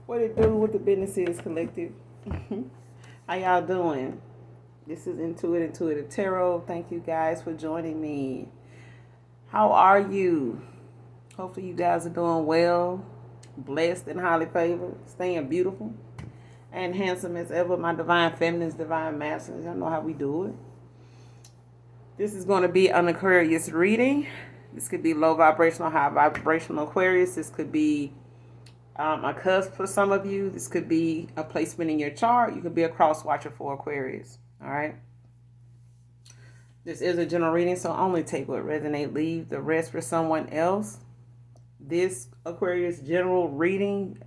What it do? What the business is, collective? How y'all doing? This is Intuitive Tarot. Thank you guys for joining me. How are you? Hopefully you guys are doing well, blessed and highly favored, staying beautiful and handsome as ever. My divine feminines, divine masculines. Y'all know how we do it. This is going to be an Aquarius reading. This could be low vibrational, high vibrational Aquarius. This could be a cusp for some of you. This could be a placement in your chart. You could be a cross watcher for Aquarius. All right. This is a general reading, so only take what resonates. Leave the rest for someone else. This Aquarius general reading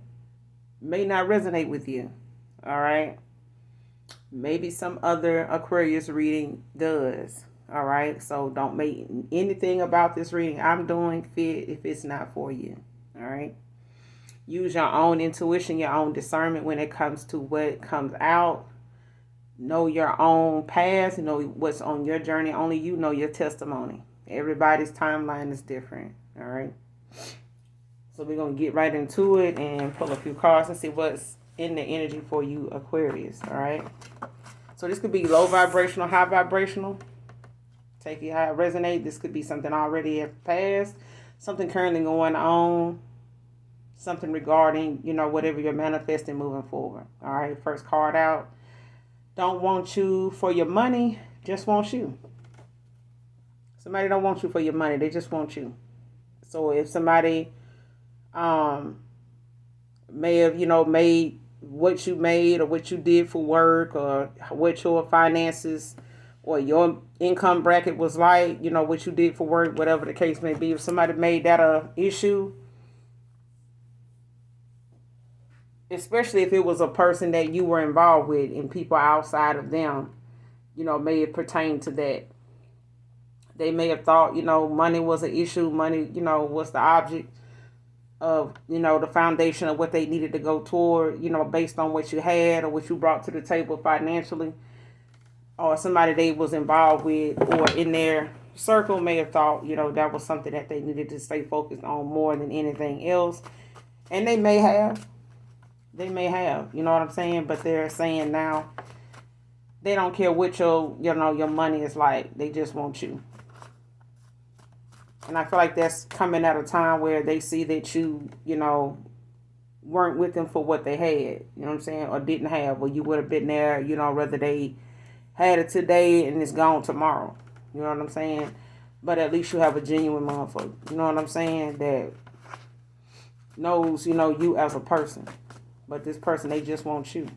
may not resonate with you. All right. Maybe some other Aquarius reading does. All right. So don't make anything about this reading I'm doing fit if it's not for you. All right. Use your own intuition, your own discernment when it comes to what comes out. Know your own path. Know what's on your journey. Only you know your testimony. Everybody's timeline is different. All right. So we're going to get right into it and pull a few cards and see what's in the energy for you, Aquarius. All right. So this could be low vibrational, high vibrational. Take it how it resonates. This could be something already passed, something currently going on, something regarding, whatever you're manifesting moving forward. All right. First card out. Don't want you for your money, just want you. Somebody don't want you for your money, they just want you. So if somebody may have, made what you made or what you did for work or what your finances or your income bracket was like, what you did for work, whatever the case may be. If somebody made that a issue, especially if it was a person that you were involved with and people outside of them, may have pertained to that. They may have thought, money was an issue. Money, was the object of, the foundation of what they needed to go toward, based on what you had or what you brought to the table financially. Or somebody they was involved with or in their circle may have thought, that was something that they needed to stay focused on more than anything else. And they may have. You know what I'm saying? But they're saying now they don't care what your money is like. They just want you. And I feel like that's coming at a time where they see that you, weren't with them for what they had. You know what I'm saying? Or didn't have. Or you would have been there, whether they had it today and it's gone tomorrow. You know what I'm saying? But at least you have a genuine motherfucker. You know what I'm saying? That knows, you as a person. But this person, they just want you.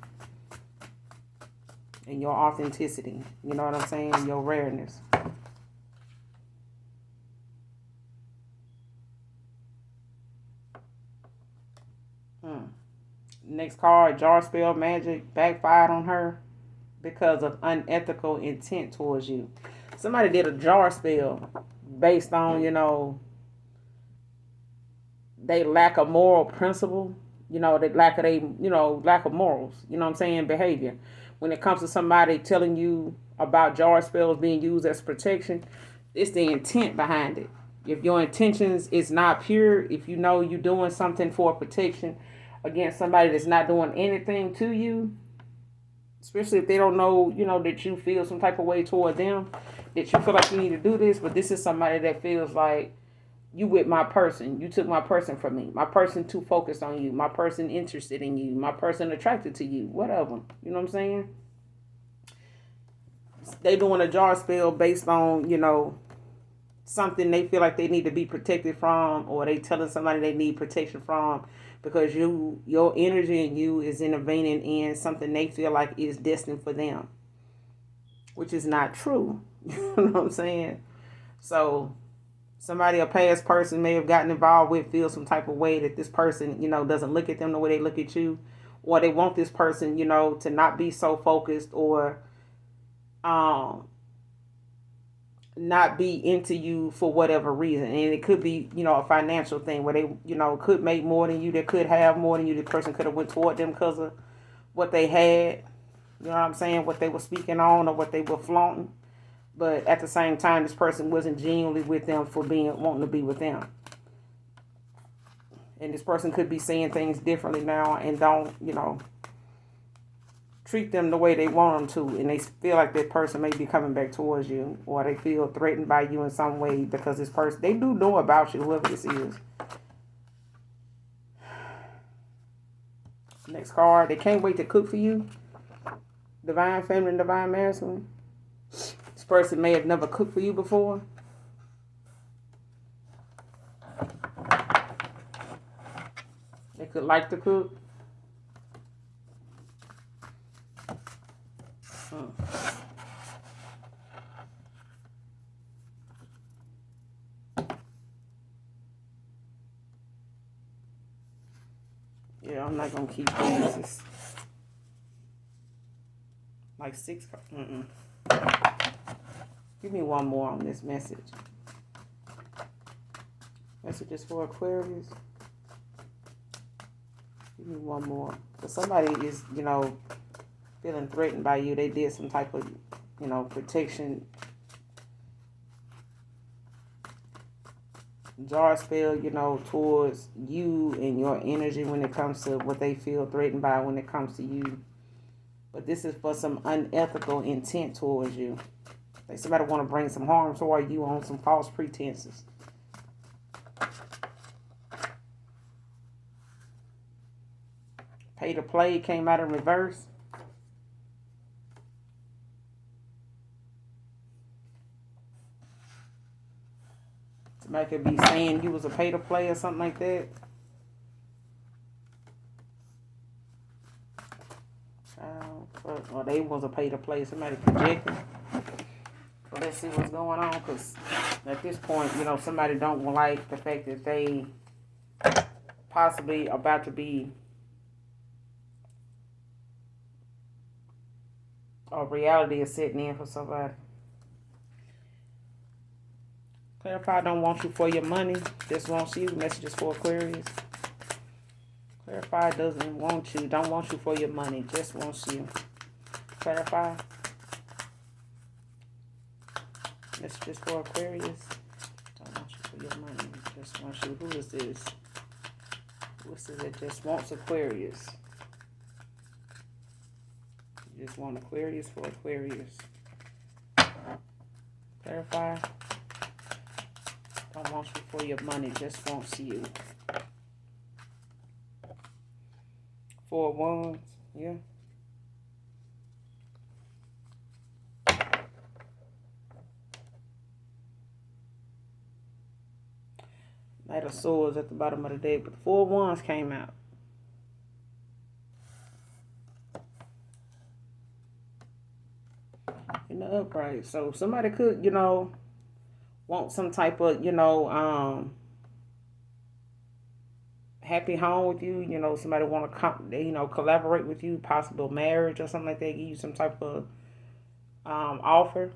And your authenticity. You know what I'm saying? Your rareness. Next card, jar spell magic backfired on her because of unethical intent towards you. Somebody did a jar spell based on, they lack a moral principle. They lack of morals, behavior. When it comes to somebody telling you about jar spells being used as protection, it's the intent behind it. If your intentions is not pure, if you're doing something for protection against somebody that's not doing anything to you, especially if they don't know, that you feel some type of way toward them, that you feel like you need to do this, but this is somebody that feels like you with my person. You took my person from me. My person too focused on you. My person interested in you. My person attracted to you. Whatever. You know what I'm saying? They doing a jar spell based on, something they feel like they need to be protected from, or they telling somebody they need protection from because your energy and you is intervening in something they feel like is destined for them, which is not true. You know what I'm saying? So somebody, a past person may have gotten involved with, feel some type of way that this person, doesn't look at them the way they look at you, or they want this person, to not be so focused or not be into you for whatever reason. And it could be, a financial thing where they, could make more than you, they could have more than you. The person could have went toward them because of what they had, you know what I'm saying, what they were speaking on or what they were flaunting. But at the same time, this person wasn't genuinely with them for wanting to be with them. And this person could be seeing things differently now and don't, treat them the way they want them to. And they feel like that person may be coming back towards you, or they feel threatened by you in some way because this person, they do know about you, whoever this is. Next card, they can't wait to cook for you. Divine feminine, divine masculine. This person may have never cooked for you before. They could like to cook. Yeah, I'm not gonna keep these. It's like 6. Give me one more on this message. Messages for Aquarius. Give me one more. But somebody is, feeling threatened by you. They did some type of, protection. Jar spell, towards you and your energy when it comes to what they feel threatened by when it comes to you. But this is for some unethical intent towards you. Like somebody want to bring some harm toward you on some false pretenses. Pay to play came out in reverse. Somebody could be saying you was a pay to play or something like that. Or they was a pay to play. Somebody projecting. So let's see what's going on, because at this point, somebody don't like the fact that they possibly about to be a reality is setting in for somebody. Clarify, don't want you for your money, just wants you. Messages for Aquarius. Clarify, doesn't want you, don't want you for your money, just wants you. Clarify. Messages for Aquarius. Don't want you for your money, just wants you. Who is this? Who is this that just wants Aquarius? You just want Aquarius for Aquarius. Clarify. Don't want you for your money, just wants you. 4 of Wands, yeah. Knight of Swords at the bottom of the deck, but the 4 of Wands came out. In the upright. So somebody could, want some type of, happy home with you. Somebody want to, collaborate with you, possible marriage or something like that. Give you some type of offer.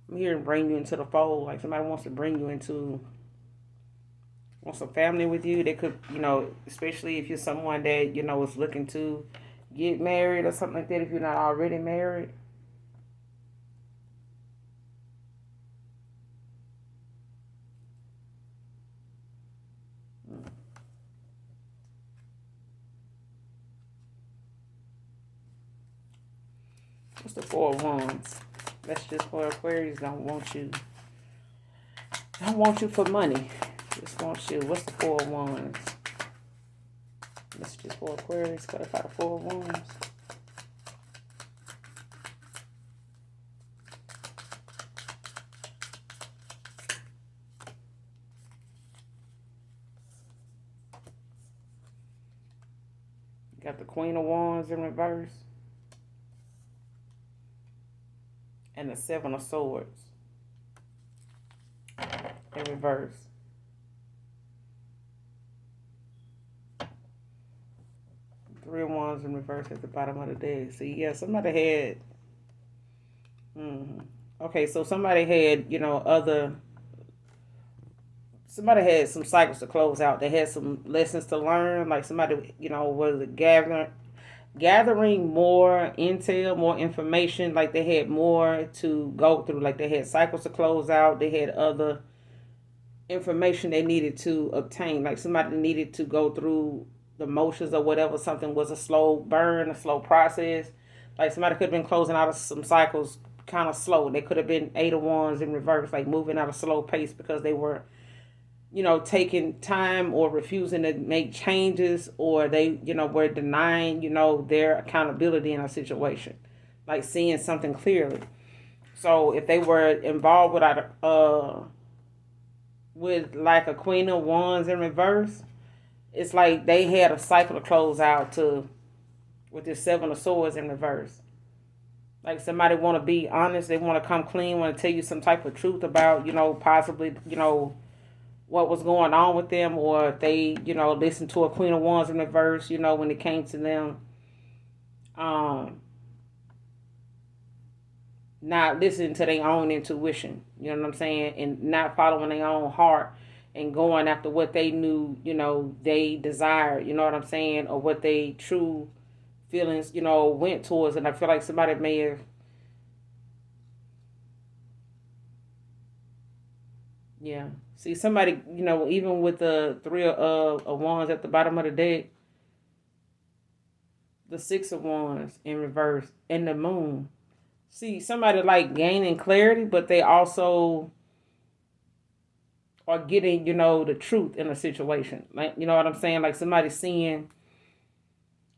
I'm here to bring you into the fold. Like somebody wants to bring you into, wants a family with you. They could, especially if you're someone that, is looking to get married or something like that, if you're not already married. What's the 4 of Wands? That's just for Aquarius. Don't want you. Don't want you for money. Just want you. What's the 4 of Wands? That's just for Aquarius. Clarify the 4 of Wands. Got the Queen of Wands in reverse. And the 7 of Swords in reverse. Three of Wands in reverse at the bottom of the deck. See, yeah, somebody had. Okay, so somebody had, somebody had some cycles to close out. They had some lessons to learn. Like somebody, was gathering more intel, more information. Like they had more to go through. Like they had cycles to close out. They had other information they needed to obtain. Like somebody needed to go through the motions or whatever. Something was a slow burn, a slow process. Like somebody could have been closing out of some cycles kind of slow. They could have been eight of wands in reverse, like moving at a slow pace because they were, taking time or refusing to make changes, or they, were denying, their accountability in a situation, like seeing something clearly. So if they were involved with like a Queen of Wands in reverse, it's like they had a cycle to close out to with this Seven of Swords in reverse. Like somebody want to be honest, they want to come clean, want to tell you some type of truth about, possibly, what was going on with them, or if they, listened to a Queen of Wands in reverse, when it came to them, um, not listening to their own intuition, you know what I'm saying, and not following their own heart and going after what they knew, they desired, you know what I'm saying, or what they true feelings, went towards. And I feel like somebody may have, yeah. See, somebody, even with the three of wands at the bottom of the deck, the Six of Wands in reverse, and the Moon. See, somebody like gaining clarity, but they also are getting, the truth in a situation. Like, you know what I'm saying? Like somebody seeing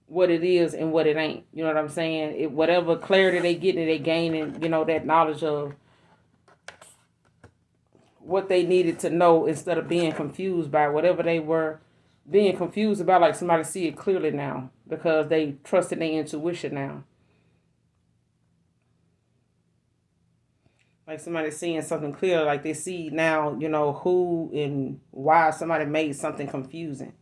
what it is and what it ain't. You know what I'm saying? Whatever clarity they getting, they gaining, that knowledge of what they needed to know instead of being confused by whatever they were being confused about. Like somebody see it clearly now because they trusted their intuition now. Like somebody seeing something clear, like they see now, who and why somebody made something confusing.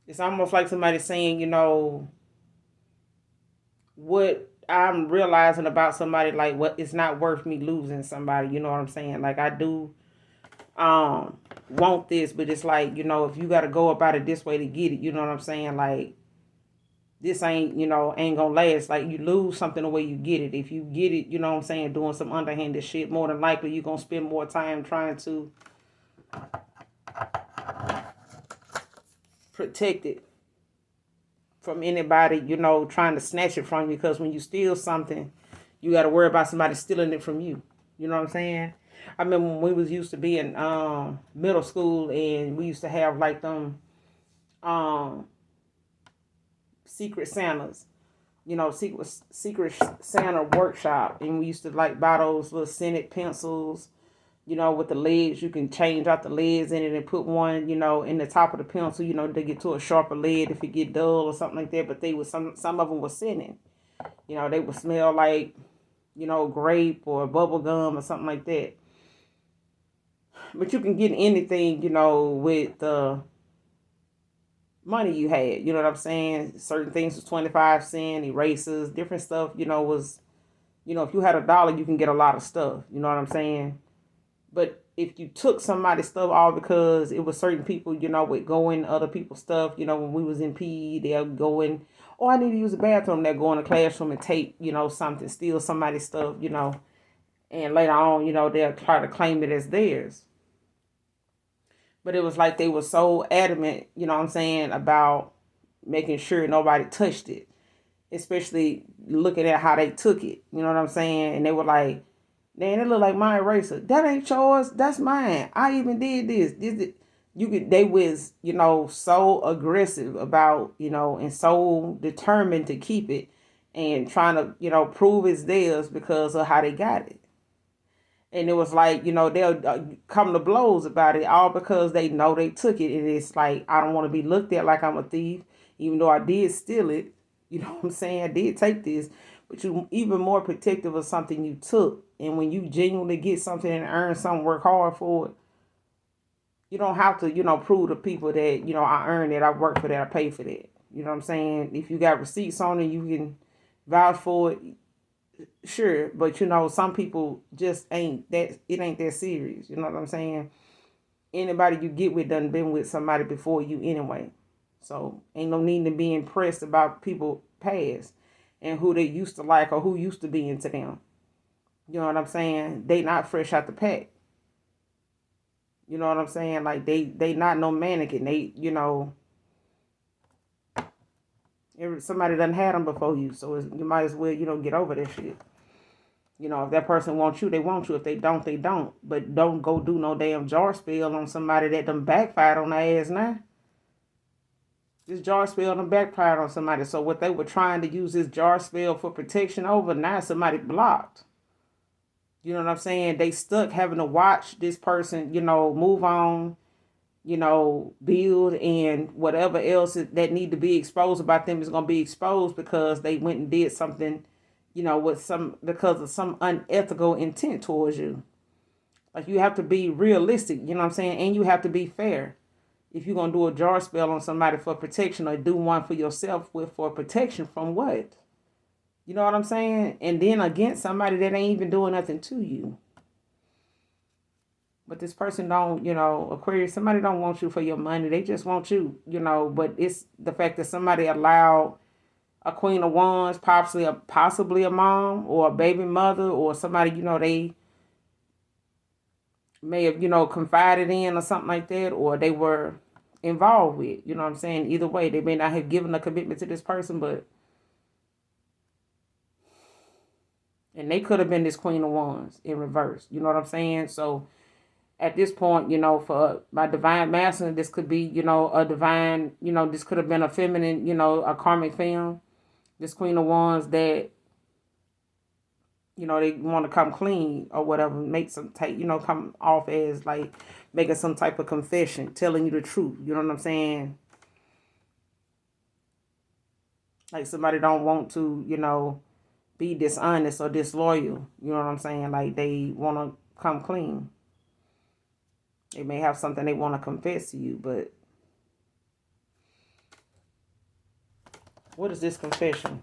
It's almost like somebody saying, what I'm realizing about somebody, like what it's not worth me losing somebody, you know what I'm saying? Like I do want this, but it's like, if you gotta go about it this way to get it, you know what I'm saying? Like this ain't gonna last. Like you lose something the way you get it. If you get it, you know what I'm saying, doing some underhanded shit, more than likely you're gonna spend more time trying to protect it from anybody, trying to snatch it from you. Because when you steal something, you got to worry about somebody stealing it from you. You know what I'm saying? I remember when we was used to be in middle school, and we used to have like them um, secret Santas, secret Santa workshop, and we used to like buy those little scented pencils, with the leads. You can change out the leads in it and put one, in the top of the pencil, to get to a sharper lead if it get dull or something like that. But they was some of them were scented. They would smell like, grape or bubble gum or something like that. But you can get anything, with the money you had. You know what I'm saying? Certain things was 25 cents, erasers, different stuff, was, if you had $1, you can get a lot of stuff. You know what I'm saying? But if you took somebody's stuff all because it was certain people, would go in other people's stuff, when we was in PE, they'll go in, oh, I need to use the bathroom. They'll go in the classroom and take, something, steal somebody's stuff, and later on, they'll try to claim it as theirs. But it was like they were so adamant, what I'm saying, about making sure nobody touched it, especially looking at how they took it. You know what I'm saying? And they were like, man, it look like my eraser. That ain't yours. That's mine. I even did this. They was, so aggressive about, and so determined to keep it and trying to, prove it's theirs because of how they got it. And it was like, they'll come to blows about it all because they know they took it. And it's like, I don't want to be looked at like I'm a thief, even though I did steal it. You know what I'm saying? I did take this. But you even more protective of something you took. And when you genuinely get something and earn something, work hard for it, you don't have to, prove to people that, I earned it, I worked for that, I paid for that. You know what I'm saying? If you got receipts on it, you can vouch for it. Sure, but some people just ain't that. It ain't that serious. You know what I'm saying? anybody you get with done been with somebody before you anyway. So ain't no need to be impressed about people past and who they used to like or who used to be into them. You know what I'm saying? They not fresh out the pack. You know what I'm saying? Like they not no mannequin. They, somebody done had them before you, so you might as well, get over that shit. If that person wants you, they want you. If they don't, they don't. But don't go do no damn jar spell on somebody that done backfired on their ass now. This jar spell done backfired on somebody. So what they were trying to use this jar spell for protection over, now somebody blocked. You know what I'm saying? They stuck having to watch this person, move on, build, and whatever else that need to be exposed about them is going to be exposed because they went and did something, because of some unethical intent towards you. Like, you have to be realistic, you know what I'm saying? And you have to be fair. If you're going to do a jar spell on somebody for protection, or do one for yourself for protection from what? You know what I'm saying? And then against somebody that ain't even doing nothing to you. But this person don't, Aquarius, somebody don't want you for your money. They just want you, but it's the fact that somebody allowed a Queen of Wands, possibly a mom or a baby mother or somebody, they may have, confided in or something like that, or they were involved with, you know what I'm saying? Either way, they may not have given a commitment to this person, and they could have been this Queen of Wands in reverse. You know what I'm saying? So at this point, for my divine masculine, this could be, a divine, this could have been a feminine, a karmic femme. This Queen of Wands that, they want to come clean or whatever, make some type, come off as like making some type of confession, telling you the truth. You know what I'm saying? Like somebody don't want to, be dishonest or disloyal. You know what I'm saying? Like they want to come clean. They may have something they want to confess to you, but what is this confession?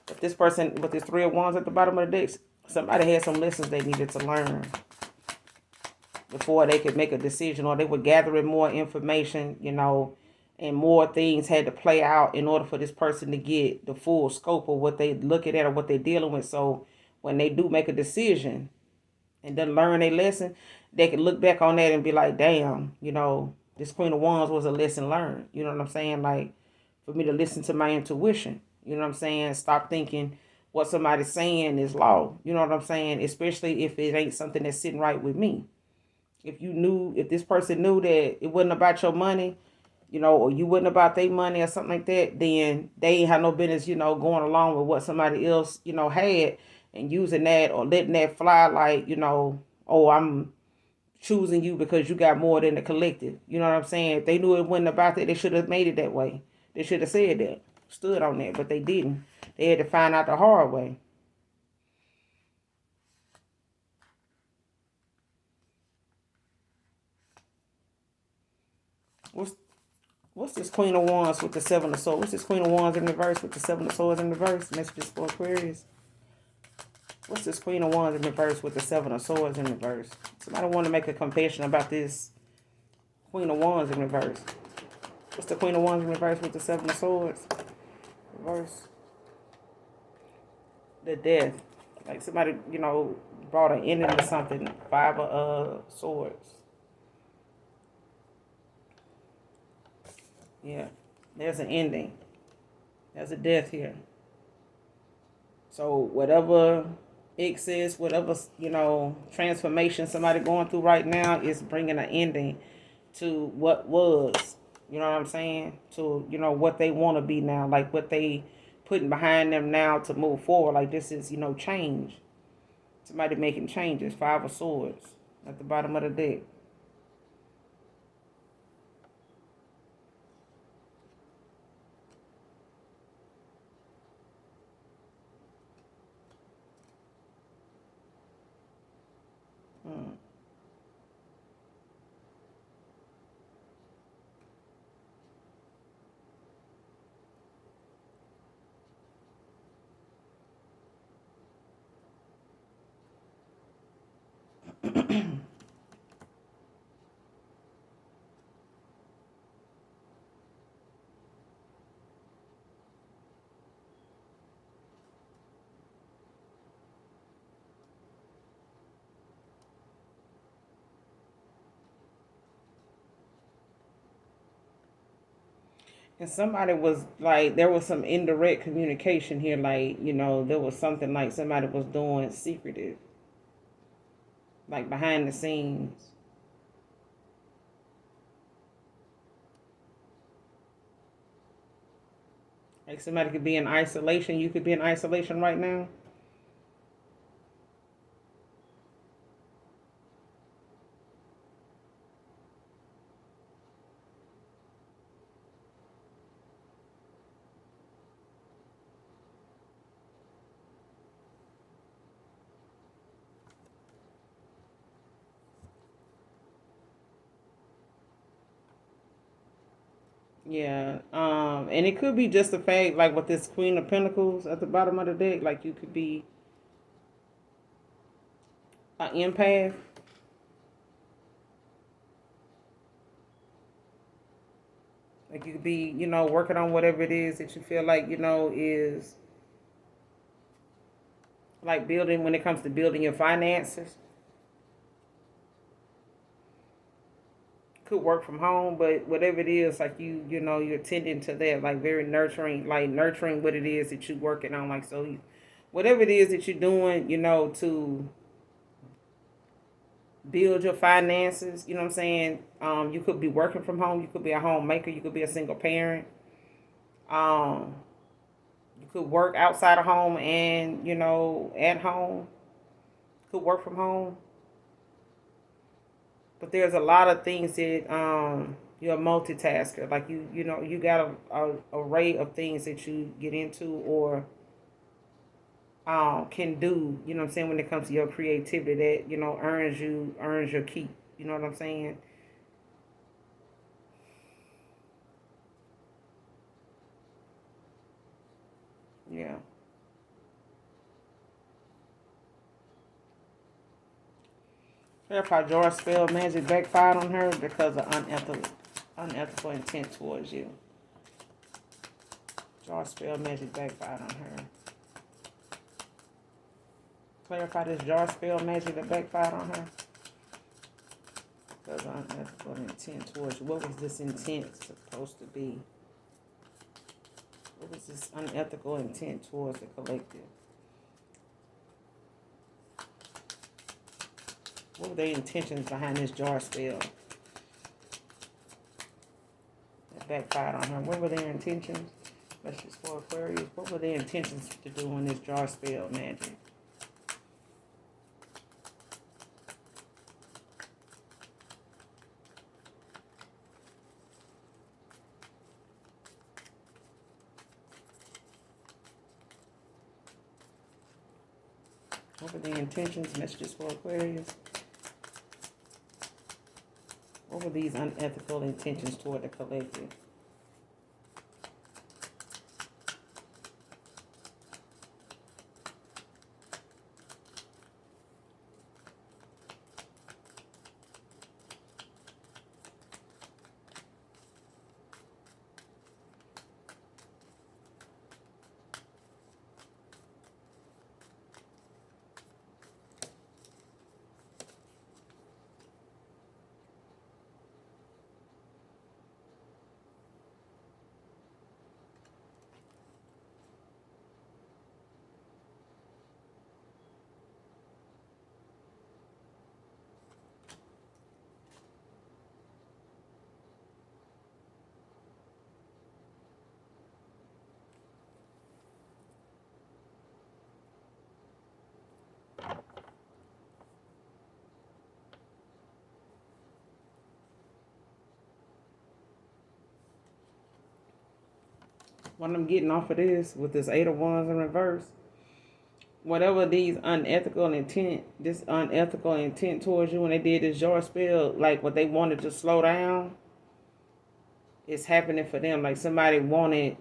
If this person with this 3 of Wands at the bottom of the deck, somebody had some lessons they needed to learn before they could make a decision, or they were gathering more information, and more things had to play out in order for this person to get the full scope of what they looking at or what they're dealing with. So when they do make a decision and then learn a lesson, they can look back on that and be like, damn, this Queen of Wands was a lesson learned. You know what I'm saying? Like, for me to listen to my intuition. You know what I'm saying? Stop thinking what somebody's saying is law. You know what I'm saying? Especially if it ain't something that's sitting right with me. If this person knew that it wasn't about your money, or you wasn't about their money or something like that, then they ain't have no business, going along with what somebody else, had, and using that or letting that fly like, oh, I'm choosing you because you got more than the collective. You know what I'm saying? If they knew it wasn't about that, they should have made it that way. They should have said that, stood on that, but they didn't. They had to find out the hard way. What's this Queen of Wands with the 7 of Swords? What's this Queen of Wands in reverse with the 7 of Swords in reverse? Messages for Aquarius. What's this Queen of Wands in reverse with the 7 of Swords in reverse? Somebody want to make a confession about this Queen of Wands in reverse. What's the Queen of Wands in reverse with the 7 of Swords? Reverse. The Death. Like somebody, brought an ending to something. 5 of Swords. Yeah. There's an ending. There's a death here. So whatever excess, whatever, transformation somebody going through right now is bringing an ending to what was. You know what I'm saying? To, what they want to be now. Like what they putting behind them now to move forward. Like this is, change. Somebody making changes. 5 of Swords at the bottom of the deck. And somebody was like, there was some indirect communication here, like, there was something like somebody was doing secretive, like behind the scenes. Like somebody could be in isolation. You could be in isolation right now. Yeah. And it could be just the fact, like with this Queen of Pentacles at the bottom of the deck, like you could be an empath. Like you could be, working on whatever it is that you feel like, is like building when it comes to building your finances. Could work from home, but whatever it is, like you're tending to that, like very nurturing, like nurturing what it is that you're working on. Like, so whatever it is that you're doing, to build your finances, you know what I'm saying? You could be working from home, you could be a homemaker, you could be a single parent. Um, you could work outside of home and, at home, could work from home. But there's a lot of things that you're a multitasker. Like you got a array of things that you get into or can do. You know what I'm saying, when it comes to your creativity that earns your keep. You know what I'm saying? Yeah. Clarify George spell magic backfired on her because of unethical intent towards you. George spell magic backfired on her. Clarify this jar spell magic that backfired on her. Because unethical intent towards you. What was this intent supposed to be? What was this unethical intent towards the collective? What were their intentions behind this jar spell that backfired on her? What were their intentions? That's just for Aquarius. What were their intentions to do on this jar spell magic? What were their intentions? Messages for Aquarius. What were these unethical intentions toward the collective? What I'm getting off of this with this Eight of Wands in reverse, whatever this unethical intent towards you when they did this jar spell, like what they wanted to slow down, is happening for them. Like somebody wanted,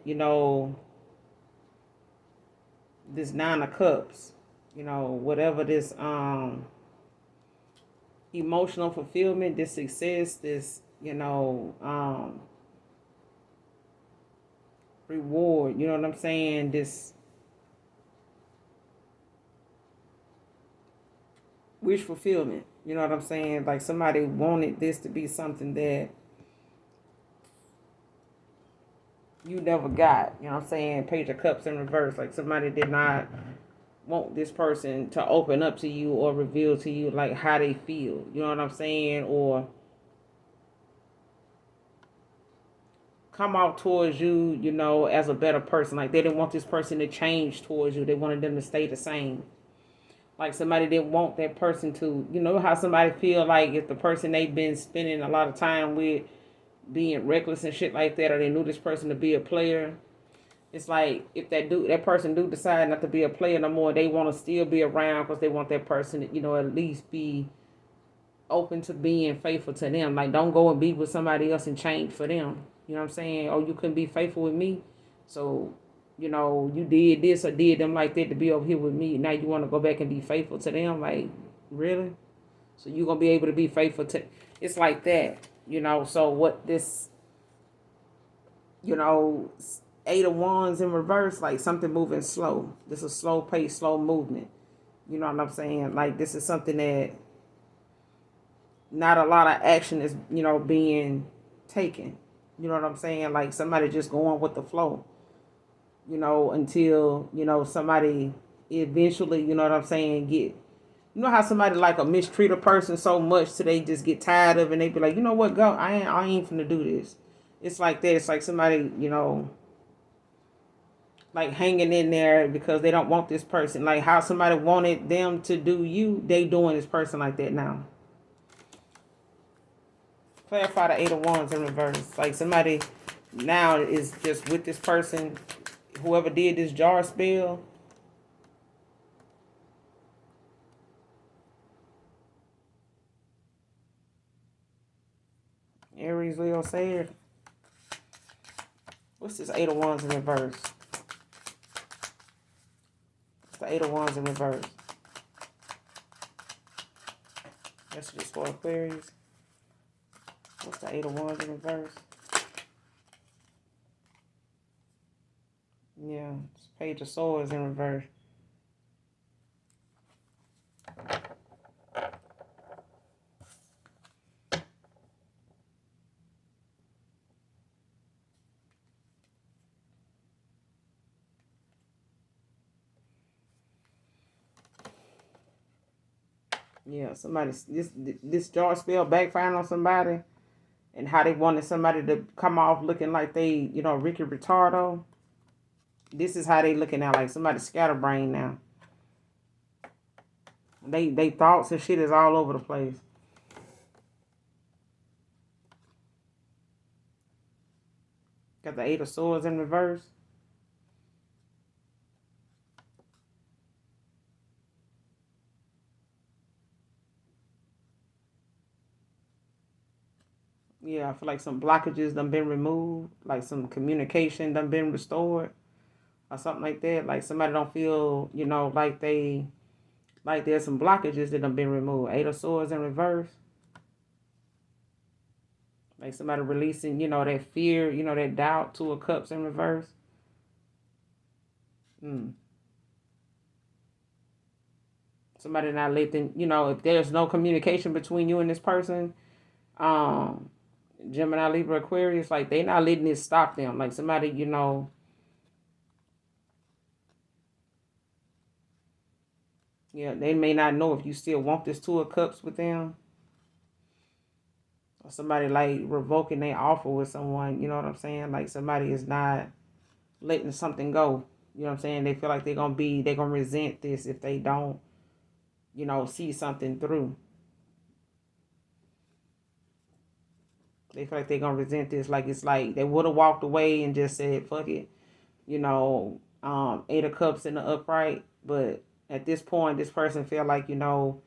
this Nine of Cups, whatever this emotional fulfillment, this success, this, reward, you know what I'm saying? This wish fulfillment, you know what I'm saying? Like somebody wanted this to be something that you never got. You know what I'm saying? Page of Cups in reverse. Like somebody did not want this person to open up to you or reveal to you like how they feel. You know what I'm saying? Or come out towards you, you know, as a better person. Like they didn't want this person to change towards you. They wanted them to stay the same. Like somebody didn't want that person to, you know how somebody feel like if the person they've been spending a lot of time with being reckless and shit like that, or they knew this person to be a player. It's like if that person do decide not to be a player no more, they want to still be around because they want that person to, you know, at least be open to being faithful to them. Like don't go and be with somebody else and change for them. You know what I'm saying? Oh, you couldn't be faithful with me, so you know you did this or did them like that to be over here with me. Now you want to go back and be faithful to them? Like really? So you gonna be able to be faithful to? It's like that, you know. So what this, you know, Eight of Wands in reverse, like something moving slow. This is a slow pace, slow movement. You know what I'm saying? Like this is something that not a lot of action is, you know, being taken. You know what I'm saying? Like somebody just going with the flow, you know, until, you know, somebody eventually, you know what I'm saying, get, you know how somebody like a mistreat a person so much till they just get tired of it and they be like, you know what, go, I ain't finna do this. It's like that. It's like somebody, you know, like hanging in there because they don't want this person. Like how somebody wanted them to do you, they doing this person like that now. Clarify the Eight of Wands in reverse. Like somebody now is just with this person, whoever did this jar spell. Aries, Leo, Sag. What's this Eight of Wands in reverse? What's the Eight of Wands in reverse? That's just for Aquarius. What's the Eight of Wands in reverse? Yeah, it's Page of Swords in reverse. Yeah, somebody, this jar spell backfiring on somebody, and how they wanted somebody to come off looking like they, you know, Ricky Ritardo. This is how they looking now, like somebody scatterbrained now. They thoughts and shit is all over the place. Got the Eight of Swords in reverse. Yeah, I feel like some blockages done been removed, like some communication done been restored, or something like that. Like somebody don't feel, you know, like they, like there's some blockages that done been removed. Eight of Swords in reverse. Like somebody releasing, you know, that fear, you know, that doubt. Two of Cups in reverse. Somebody not letting, you know, if there's no communication between you and this person, um, Gemini, Libra, Aquarius, like they not letting it stop them. Like somebody, you know, yeah, they may not know if you still want this Two of Cups with them. Or somebody like revoking their offer with someone, you know what I'm saying? Like somebody is not letting something go. You know what I'm saying? They feel like they're gonna resent this if they don't, you know, see something through. They feel like they're gonna resent this. Like it's like they would have walked away and just said, fuck it. You know, Eight of Cups in the upright. But at this point, this person feel like, you know,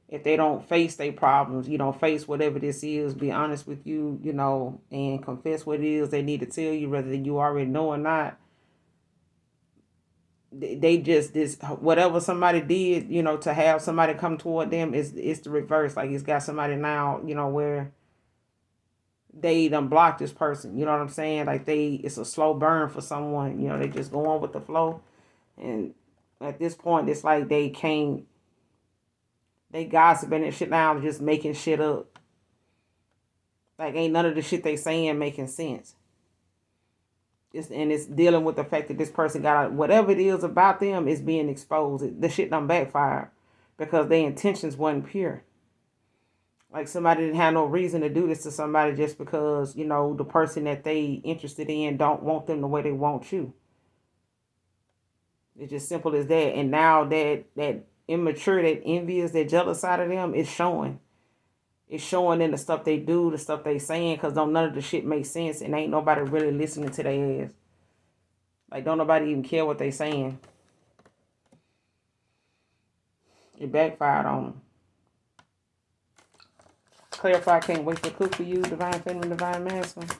if they don't face their problems, you know, face whatever this is, be honest with you, you know, and confess what it is they need to tell you, whether you already know or not. They just this whatever somebody did, you know, to have somebody come toward them is it's the reverse. Like it's got somebody now, you know, where they done block this person. You know what I'm saying? Like it's a slow burn for someone. You know, they just go on with the flow, and at this point, it's like they gossiping and shit now, just making shit up. Like ain't none of the shit they saying making sense. It's dealing with the fact that this person got whatever it is about them is being exposed. The shit done backfired because their intentions wasn't pure. Like somebody didn't have no reason to do this to somebody just because, the person that they interested in don't want them the way they want you. It's just simple as that. And now that immature, that envious, that jealous side of them is showing. It's showing in the stuff they do, the stuff they saying, because none of the shit makes sense and ain't nobody really listening to their ass. Like, don't nobody even care what they saying. It backfired on them. Clarify, can't wait to cook for you, divine feminine, divine masculine.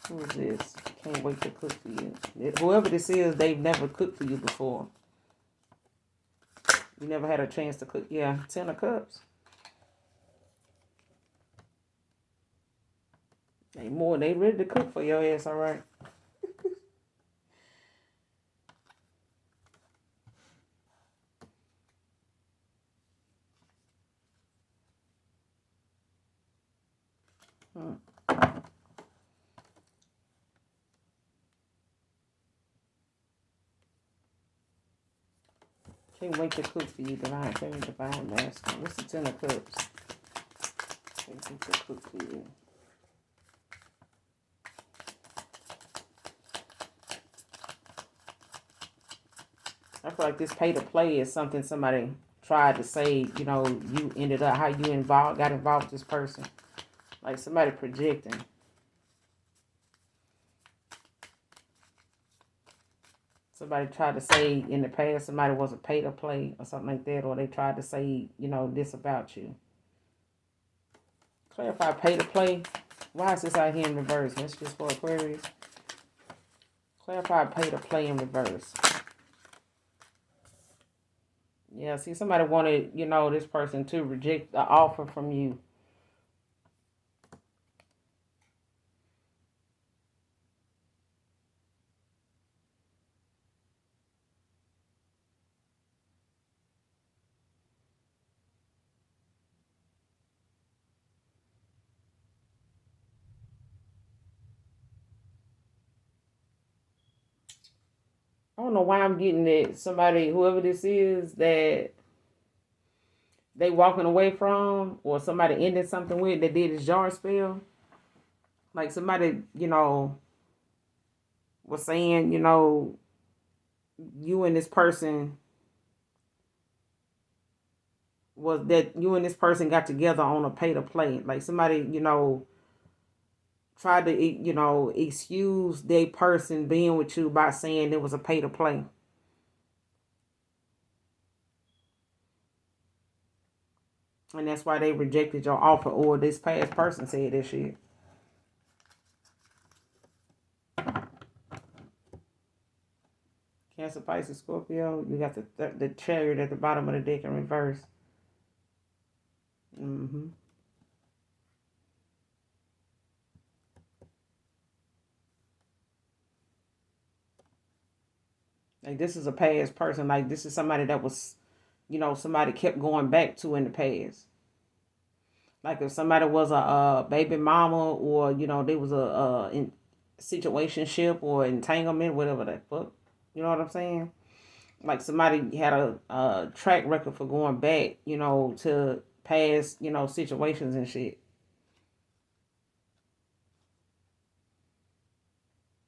Who is this? Can't wait to cook for you. Whoever this is, they've never cooked for you before. You never had a chance to cook. Yeah, 10 of Cups. Ain't more. They ready to cook for your ass, all right. Can't wait to cook for you, divine feminine, divine masculine. What's the 10 of Cups? Can't wait to cook for you. I feel like this pay to play is something somebody tried to say, you ended up, how you got involved with this person. Like somebody projecting. Somebody tried to say in the past somebody was a pay to play or something like that, or they tried to say, this about you. Clarify pay to play. Why is this out here in reverse? Messages for Aquarius. Clarify pay to play in reverse. Yeah, see, somebody wanted, this person to reject the offer from you. I don't know why I'm getting that somebody, whoever this is, that they walking away from, or somebody ended something with that did his jar spell. Like somebody, was saying, you and this person was that you and this person got together on a pay to play. Like somebody, tried to, excuse their person being with you by saying it was a pay to play. And that's why they rejected your offer, or this past person said this shit. Cancer, Pisces, Scorpio. You got the Chariot at the bottom of the deck in reverse. Like this is a past person. Like this is somebody that was, somebody kept going back to in the past. Like if somebody was a baby mama, or they was a in situationship or entanglement, whatever that fuck. You know what I'm saying? Like somebody had a track record for going back, to past, situations and shit.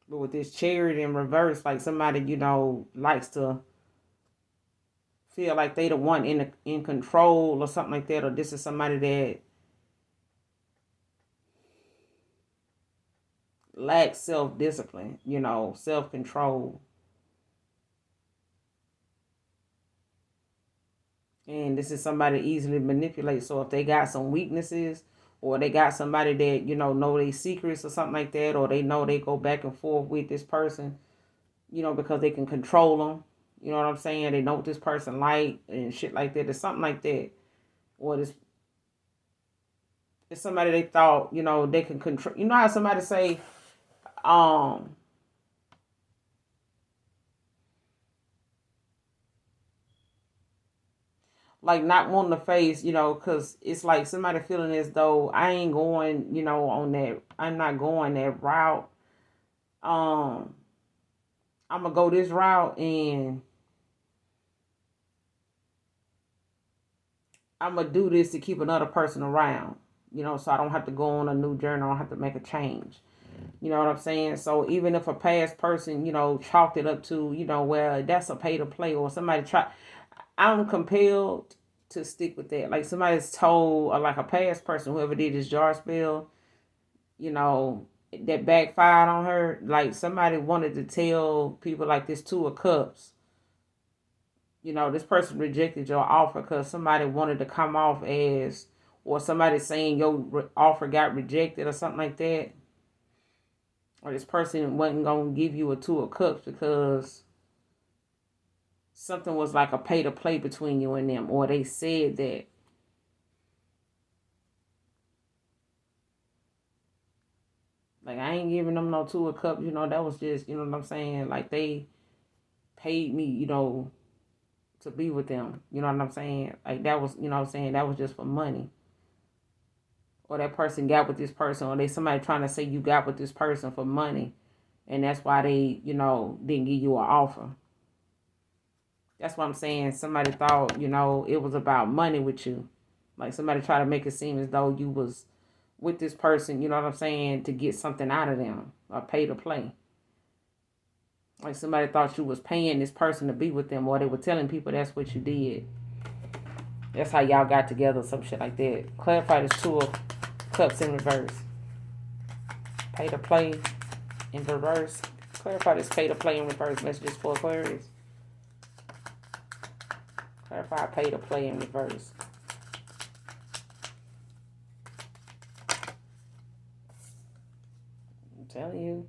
But with this Chariot in reverse, like somebody, likes to feel like they the one in control or something like that, or this is somebody that lacks self-discipline, self-control. And this is somebody easily manipulate. So if they got some weaknesses, or they got somebody that, know their secrets or something like that, or they know they go back and forth with this person, because they can control them. You know what I'm saying? They know what this person like and shit like that. It's something like that. Or this, it's somebody they thought, they can control. You know how somebody say, like not wanting to face, because it's like somebody feeling as though I ain't going, on that, I'm not going that route. um, I'm gonna go this route and I'm gonna do this to keep another person around, so I don't have to go on a new journey. I don't have to make a change. You know what I'm saying? So even if a past person, chalked it up to, well, that's a pay to play, or somebody try, I'm compelled to stick with that. Like somebody's told, or like a past person, whoever did this jar spell, you know, that backfired on her. Like somebody wanted to tell people like this Two of Cups, this person rejected your offer because somebody wanted to come off as, or somebody saying your offer got rejected or something like that. Or this person wasn't going to give you a Two of Cups because something was like a pay to play between you and them. Or they said that. Like, I ain't giving them no Two of Cups. That was just, you know what I'm saying? Like, they paid me, to be with them. You know what I'm saying? Like, that was, what I'm saying? That was just for money. Or that person got with this person. Or they somebody trying to say you got with this person for money. And that's why they, didn't give you an offer. That's what I'm saying. Somebody thought, it was about money with you. Like somebody tried to make it seem as though you was with this person, you know what I'm saying, to get something out of them or pay to play. Like somebody thought you was paying this person to be with them, or they were telling people that's what you did. That's how y'all got together, some shit like that. Clarify this Two of Cups in reverse. Pay to play in reverse. Clarify this pay to play in reverse. Messages for Aquarius. Clarify pay to play in reverse. I'm telling you.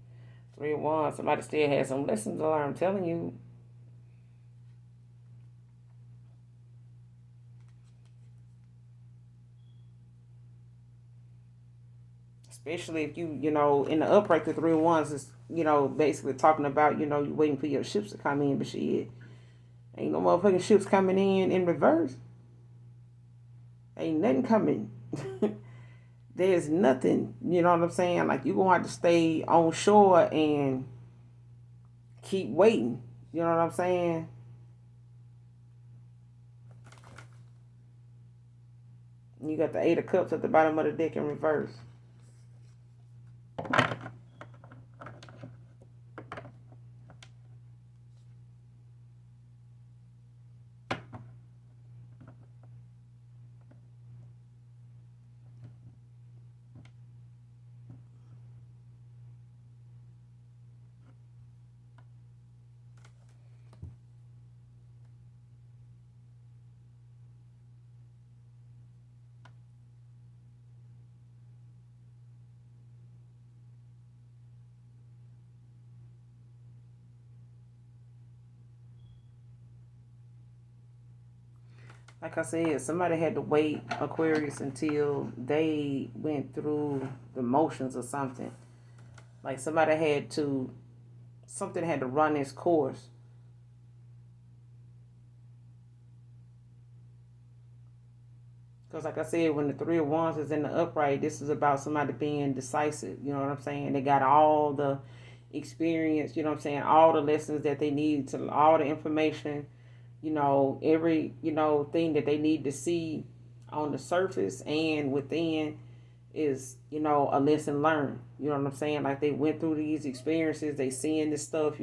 3 of Wands. Somebody still has some lessons to learn. I'm telling you. Especially if you, in the upright, the 3 of Wands is, basically talking about, you waiting for your ships to come in, but shit, ain't no motherfucking ships coming in reverse. Ain't nothing coming. There's nothing, you know what I'm saying? Like, you're going to have to stay on shore and keep waiting. You know what I'm saying? You got the 8 of Cups at the bottom of the deck in reverse. Like I said, somebody had to wait, Aquarius, until they went through the motions or something. Like something had to run its course. Because like I said, when the 3 of Wands is in the upright, this is about somebody being decisive. You know what I'm saying? They got all the experience, you know what I'm saying? All the lessons that they need, to all the information, every, thing that they need to see on the surface and within is, a lesson learned. You know what I'm saying? Like they went through these experiences, they seeing this stuff,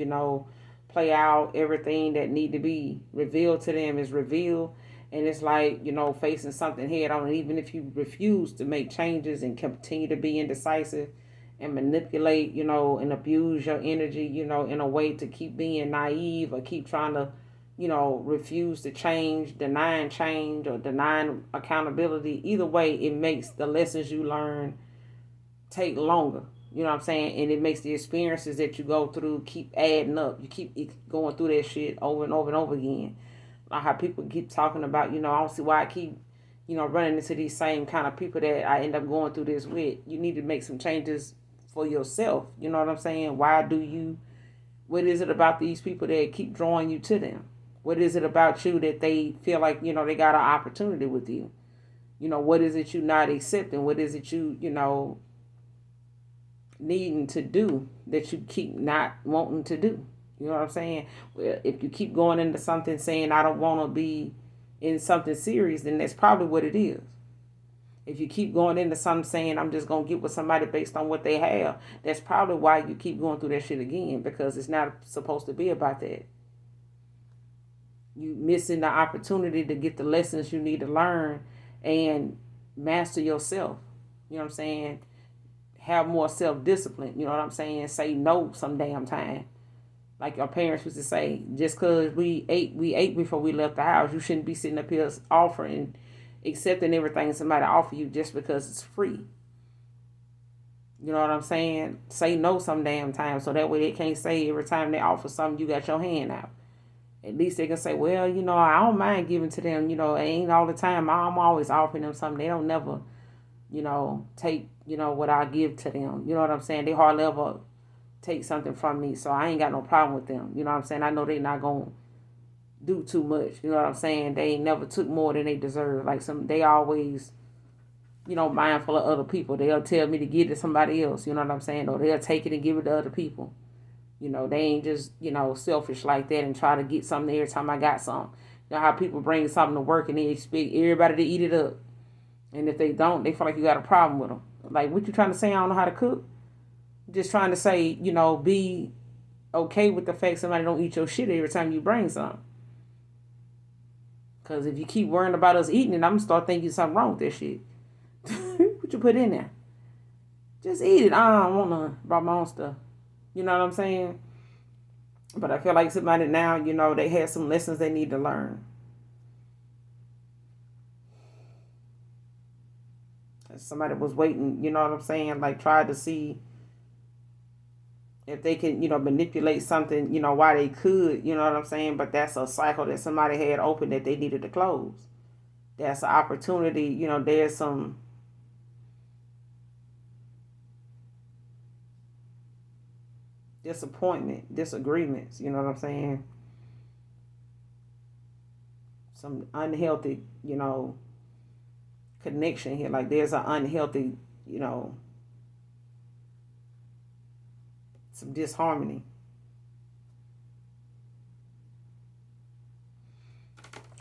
play out. Everything that need to be revealed to them is revealed. And it's like, facing something head on. And even if you refuse to make changes and continue to be indecisive and manipulate, and abuse your energy, in a way to keep being naive or keep trying to, refuse to change, denying change or denying accountability. Either way, it makes the lessons you learn take longer. You know what I'm saying? And it makes the experiences that you go through keep adding up. You keep going through that shit over and over and over again. Like how people keep talking about, I don't see why I keep, running into these same kind of people that I end up going through this with. You need to make some changes for yourself. You know what I'm saying? What is it about these people that keep drawing you to them? What is it about you that they feel like, they got an opportunity with you? What is it you not accepting? What is it you needing to do that you keep not wanting to do. You know what I'm saying? Well, if you keep going into something saying I don't want to be in something serious, then that's probably what it is. If you keep going into something saying I'm just going to get with somebody based on what they have, that's probably why you keep going through that shit again, because it's not supposed to be about that. You missing the opportunity to get the lessons you need to learn and master yourself. You know what I'm saying? Have more self-discipline. You know what I'm saying? Say no some damn time. Like your parents used to say, just because we ate before we left the house. You shouldn't be sitting up here offering, accepting everything somebody offer you just because it's free. You know what I'm saying? Say no some damn time, so that way they can't say every time they offer something you got your hand out. At least they can say, well, I don't mind giving to them. It ain't all the time. I'm always offering them something. They don't never, take, what I give to them. You know what I'm saying? They hardly ever take something from me, so I ain't got no problem with them. You know what I'm saying? I know they not going to do too much. You know what I'm saying? They ain't never took more than they deserve. Like they always, mindful of other people. They'll tell me to give it to somebody else. You know what I'm saying? Or they'll take it and give it to other people. They ain't just, selfish like that and try to get something every time I got something. You know how people bring something to work and they expect everybody to eat it up. And if they don't, they feel like you got a problem with them. Like, what you trying to say? I don't know how to cook? Just trying to say, be okay with the fact somebody don't eat your shit every time you bring something. Because if you keep worrying about us eating it, I'm going to start thinking something wrong with that shit. What you put in there? Just eat it. I don't want to brought my own stuff. You know what I'm saying? But I feel like somebody now, they had some lessons they need to learn. Somebody was waiting, you know what I'm saying? Like, tried to see if they can, manipulate something, why they could, you know what I'm saying? But that's a cycle that somebody had open that they needed to close. That's an opportunity, there's some disappointment, disagreements, you know what I'm saying? Some unhealthy, connection here. Like there's an unhealthy, some disharmony.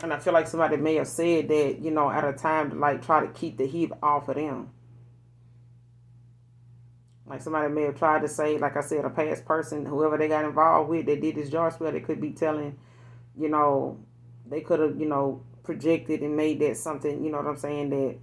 And I feel like somebody may have said that, at a time to like try to keep the heat off of them. Like somebody may have tried to say, like I said, a past person, whoever they got involved with, that did this jar spell, they could be telling, they could have, projected and made that something, you know what I'm saying, that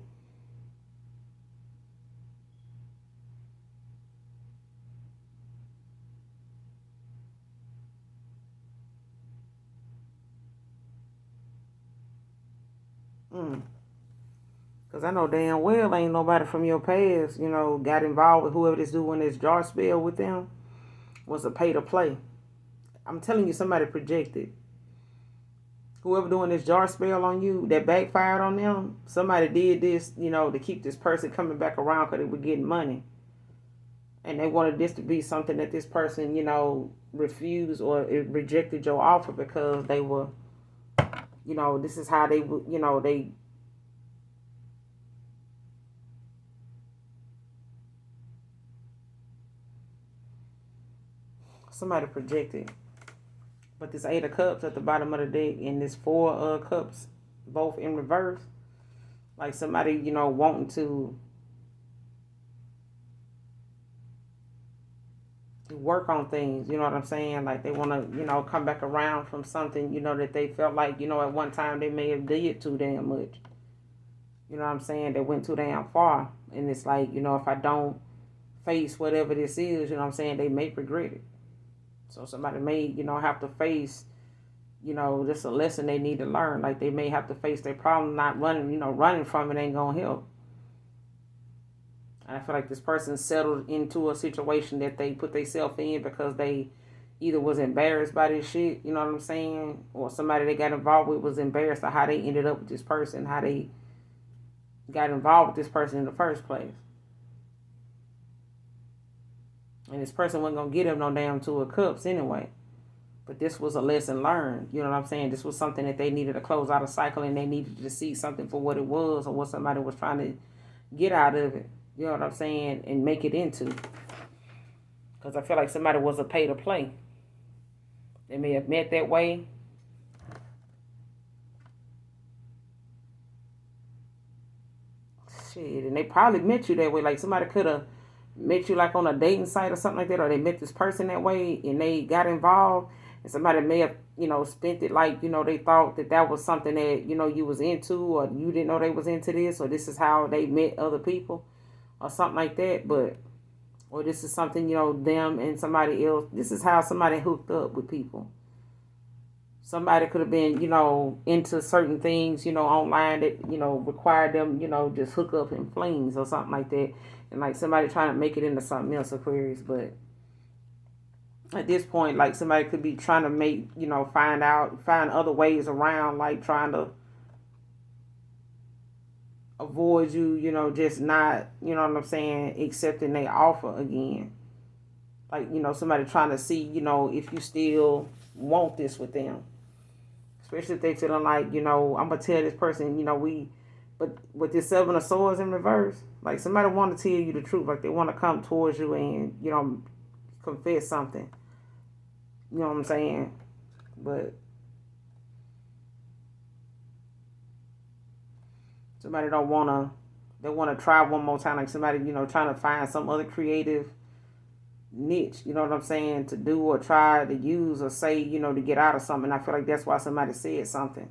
because I know damn well ain't nobody from your past, got involved with whoever this doing this jar spell with them was a pay to play. I'm telling you, somebody projected. Whoever doing this jar spell on you that backfired on them, somebody did this, to keep this person coming back around because they were getting money. And they wanted this to be something that this person, refused or rejected your offer because they were, this is how they, they somebody projected. But this 8 of Cups at the bottom of the deck and this 4 of Cups, both in reverse, like somebody, wanting to work on things, you know what I'm saying? Like they want to, come back around from something, that they felt like, at one time they may have did too damn much. You know what I'm saying? They went too damn far. And it's like, if I don't face whatever this is, you know what I'm saying, they may regret it. So somebody may, have to face, just a lesson they need to learn. Like they may have to face their problem, not running, running from it ain't going to help. And I feel like this person settled into a situation that they put themselves in because they either was embarrassed by this shit, you know what I'm saying? Or somebody they got involved with was embarrassed of how they ended up with this person, how they got involved with this person in the first place. And this person wasn't going to get him no damn 2 of Cups anyway. But this was a lesson learned. You know what I'm saying? This was something that they needed to close out a cycle and they needed to see something for what it was or what somebody was trying to get out of it. You know what I'm saying? And make it into. Because I feel like somebody was a pay to play. They may have met that way. Shit, and they probably met you that way. Like somebody could have met you like on a dating site or something like that, or they met this person that way and they got involved, and somebody may have, spent it like, they thought that that was something that, you was into, or you didn't know they was into this, or this is how they met other people or something like that. But, or this is something, them and somebody else, this is how somebody hooked up with people. Somebody could have been, into certain things, online that, required them, just hook up in flings or something like that. And like somebody trying to make it into something else, Aquarius. But at this point, like somebody could be trying to make, find other ways around, like trying to avoid you, just not, what I'm saying, accepting their offer again. Like, somebody trying to see, if you still want this with them. Especially if they feeling like, I'm going to tell this person, but with this Seven of Swords in reverse, like somebody want to tell you the truth. Like they want to come towards you and, confess something. You know what I'm saying? But somebody they want to try one more time. Like somebody, trying to find some other creative niche, you know what I'm saying, to do or try to use or say, to get out of something. I feel like that's why somebody said something.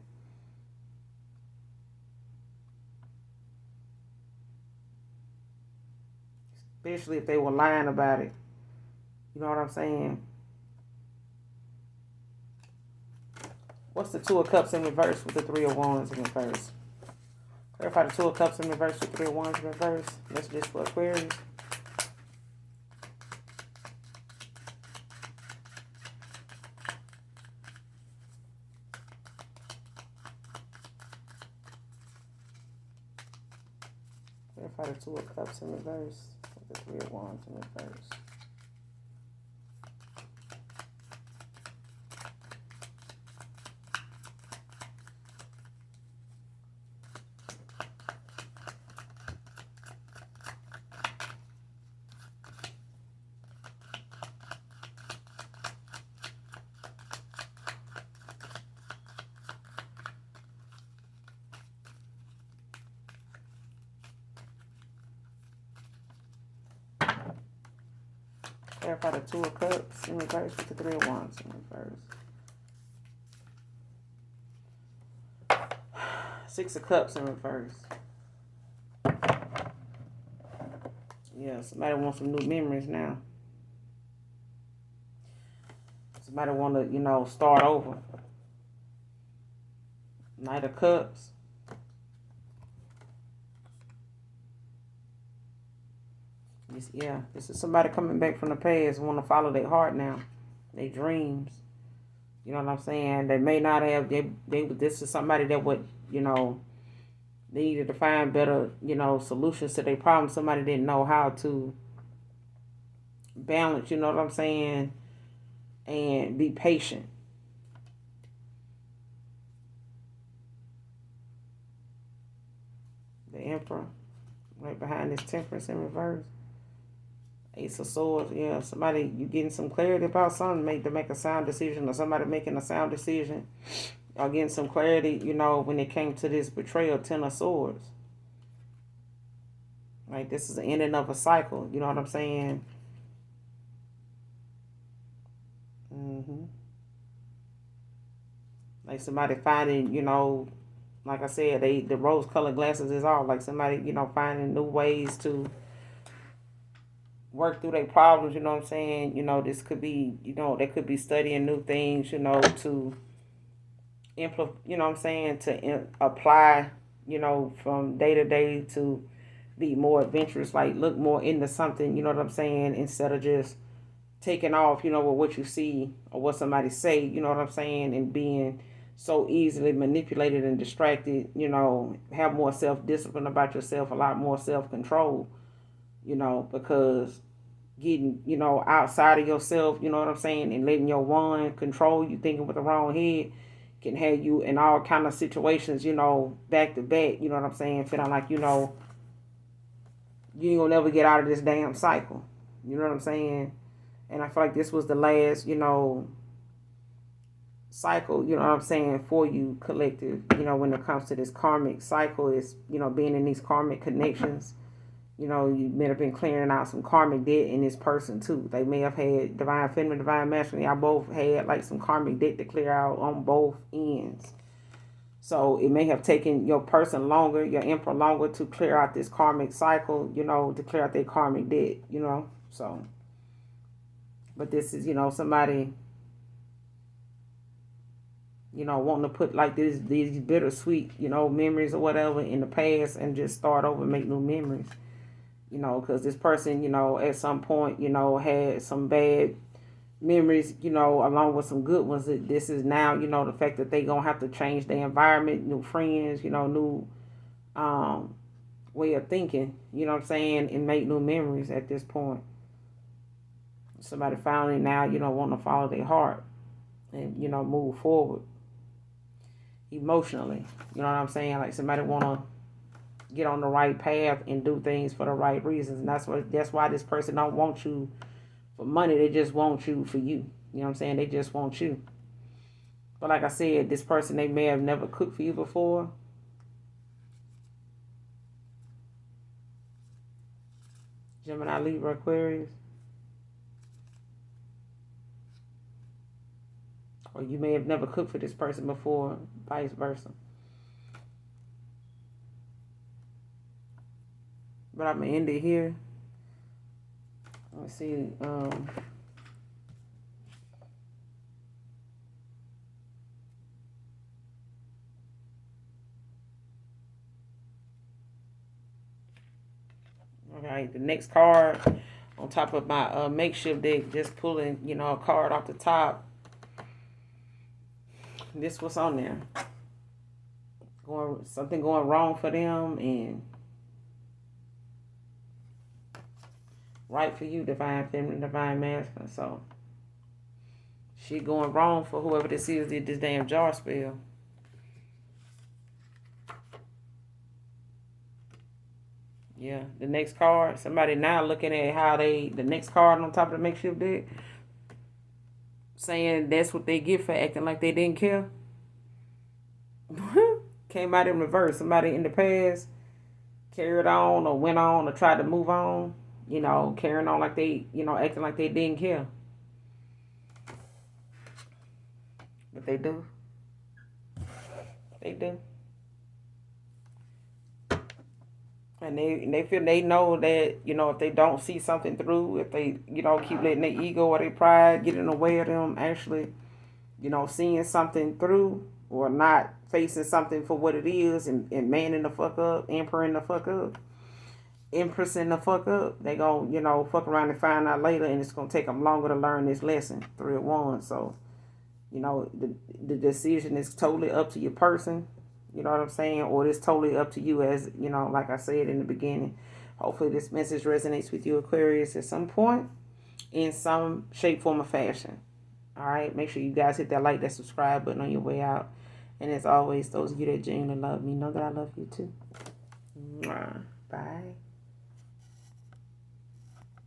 Especially if they were lying about it. You know what I'm saying? What's the Two of Cups in reverse with the Three of Wands in reverse? Clarify the Two of Cups in reverse with Three of Wands in reverse. That's just for Aquarius. Clarify the Two of Cups in reverse with the Three of Wands in reverse. Clarify the Two of Cups in reverse with the Three of Wands in reverse. Six of Cups in reverse. Yeah, somebody wants some new memories now. Somebody want to, start over. Knight of Cups. This is somebody coming back from the past, want to follow their heart now, their dreams. You know what I'm saying? They may not have. This is somebody that would, they needed to find better, solutions to their problems. Somebody didn't know how to balance. You know what I'm saying? And be patient. The Emperor, right behind this Temperance in reverse. Ace of Swords, yeah. Somebody, you getting some clarity about something, make a sound decision, or somebody making a sound decision, or getting some clarity, when it came to this betrayal, Ten of Swords. Like, this is the ending of a cycle, you know what I'm saying? Like somebody finding, like I said, the rose-colored glasses is all. Like somebody, finding new ways to work through their problems, you know what I'm saying? This could be, they could be studying new things, to implement, you know what I'm saying, to apply, from day to day to be more adventurous, like look more into something, you know what I'm saying, instead of just taking off, with what you see or what somebody say, you know what I'm saying, and being so easily manipulated and distracted, have more self-discipline about yourself, a lot more self-control, because getting, outside of yourself, you know what I'm saying, and letting your wand control you, thinking with the wrong head, can have you in all kind of situations, back to back, you know what I'm saying, feeling like, you ain't gonna never get out of this damn cycle. You know what I'm saying? And I feel like this was the last, cycle, you know what I'm saying, for you, collective, when it comes to this karmic cycle, is, being in these karmic connections. You may have been clearing out some karmic debt in this person too. They may have had divine feminine, divine masculine. Y'all both had like some karmic debt to clear out on both ends. So it may have taken your person longer, your emperor longer, to clear out this karmic cycle, to clear out their karmic debt, So, but this is, somebody, wanting to put like these bittersweet, memories or whatever in the past and just start over and make new memories. Because this person, at some point, had some bad memories, along with some good ones. This is now, the fact that they going to have to change their environment, new friends, new way of thinking, you know what I'm saying, and make new memories at this point. Somebody finally now, want to follow their heart and, move forward emotionally. You know what I'm saying? Like somebody want to get on the right path and do things for the right reasons. And that's why this person don't want you for money. They just want you for you. You know what I'm saying? They just want you. But like I said, this person, they may have never cooked for you before. Gemini, Libra, Aquarius. Or you may have never cooked for this person before, vice versa. But I'm going to end it here. Let's see. Alright, the next card on top of my makeshift deck, just pulling, a card off the top. This was on there. Something going wrong for them and right for you, divine feminine, divine masculine. So shit going wrong for whoever this is did this damn jar spell. Yeah, the next card, somebody now looking at how the next card on top of the makeshift deck, saying that's what they get for acting like they didn't care. Came out in reverse. Somebody in the past carried on or went on or tried to move on, carrying on like they, acting like they didn't care. But they do. They do. And they know that, if they don't see something through, if they, keep letting their ego or their pride get in the way of them actually, seeing something through or not facing something for what it is and manning the fuck up, emperor the fuck up, empressing the fuck up, they gonna, fuck around and find out later, and it's gonna take them longer to learn this lesson. 3 of Wands. So, the decision is totally up to your person. You know what I'm saying? Or it's totally up to you, as, like I said in the beginning. Hopefully this message resonates with you, Aquarius, at some point in some shape, form, or fashion. All right? Make sure you guys hit that like, that subscribe button on your way out. And as always, those of you that genuinely love me know that I love you too. Bye.